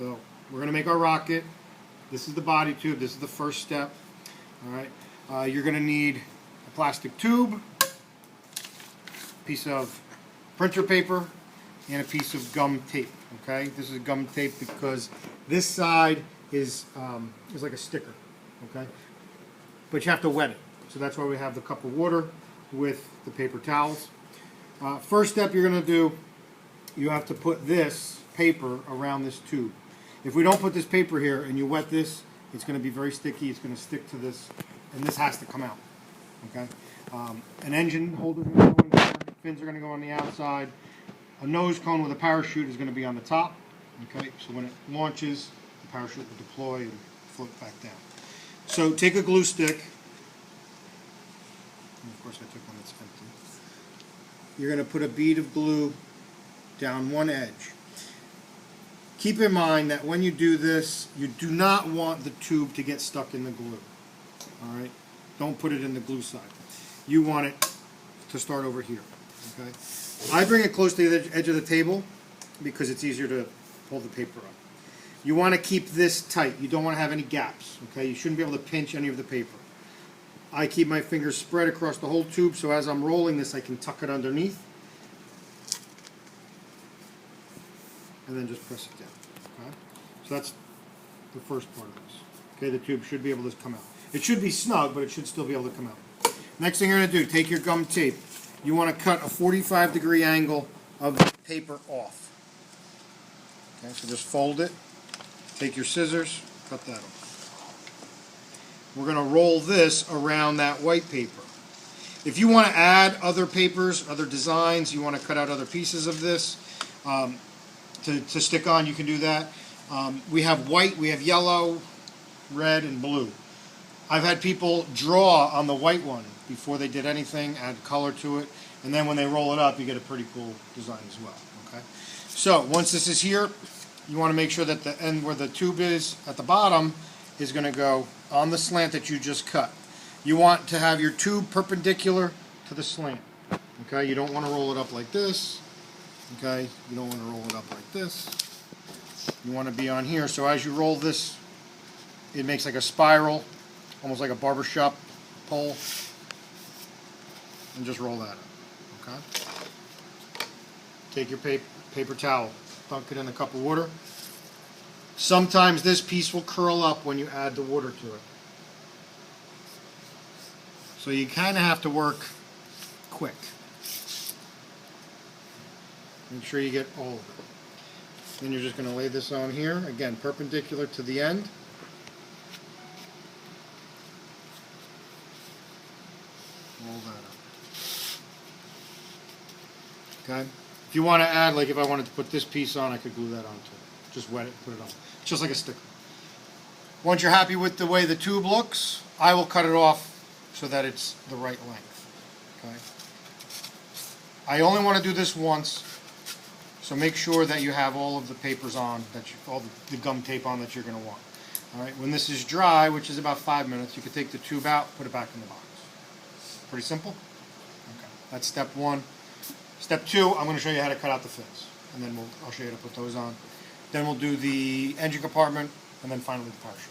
So we're going to make our rocket. This is the body tube. This is the first step. All right. You're going to need a plastic tube, a piece of printer paper, and a piece of gum tape. Okay. This is gum tape because this side is like a sticker. Okay. But you have to wet it. So that's why we have the cup of water with the paper towels. First step you're going to do, you have to put this paper around this tube. If we don't put this paper here and you wet this, it's going to be very sticky. It's going to stick to this, and this has to come out. Okay. An engine holder is going to go in here. Fins are going to go on the outside. A nose cone with a parachute is going to be on the top. Okay. So when it launches, the parachute will deploy and float back down. So take a glue stick. And of course, I took one that's empty. You're going to put a bead of glue down one edge. Keep in mind that when you do this, you do not want the tube to get stuck in the glue. All right? Don't put it in the glue side. You want it to start over here. Okay? I bring it close to the edge of the table because it's easier to pull the paper up. You want to keep this tight. You don't want to have any gaps. Okay? You shouldn't be able to pinch any of the paper. I keep my fingers spread across the whole tube, so as I'm rolling this, I can tuck it underneath. And then just press it down. Okay? So that's the first part of this. Okay, the tube should be able to come out. It should be snug, but it should still be able to come out. Next thing you're going to do, take your gum tape. You want to cut a 45-degree angle of the paper off. Okay, so just fold it. Take your scissors, cut that off. We're going to roll this around that white paper. If you want to add other papers, other designs, you want to cut out other pieces of this to stick on, you can do that. We have white, we have yellow, red, and blue. I've had people draw on the white one before they did anything, add color to it, and then when they roll it up, you get a pretty cool design as well. Okay. So once this is here, you want to make sure that the end where the tube is at the bottom is going to go on the slant that you just cut. You want to have your tube perpendicular to the slant. Okay, you don't want to roll it up like this. Okay, you don't want to roll it up like this. You want to be on here, so as you roll this, it makes like a spiral, almost like a barbershop pole, and just roll that up. Okay. Take your paper towel, dunk it in a cup of water. Sometimes this piece will curl up when you add the water to it. So you kind of have to work quick. Make sure you get all of it. Then you're just going to lay this on here, again, perpendicular to the end. Roll that up. Okay? If you want to add, like if I wanted to put this piece on, I could glue that onto it. Just wet it, put it on. Just like a sticker. Once you're happy with the way the tube looks, I will cut it off so that it's the right length. Okay? I only want to do this once, so make sure that you have all of the papers on, all the gum tape on that you're going to want. All right? When this is dry, which is about 5 minutes, you can take the tube out, put it back in the box. Pretty simple? Okay. That's step one. Step two, I'm going to show you how to cut out the fins, and then I'll show you how to put those on. Then we'll do the engine compartment, and then finally the parachute.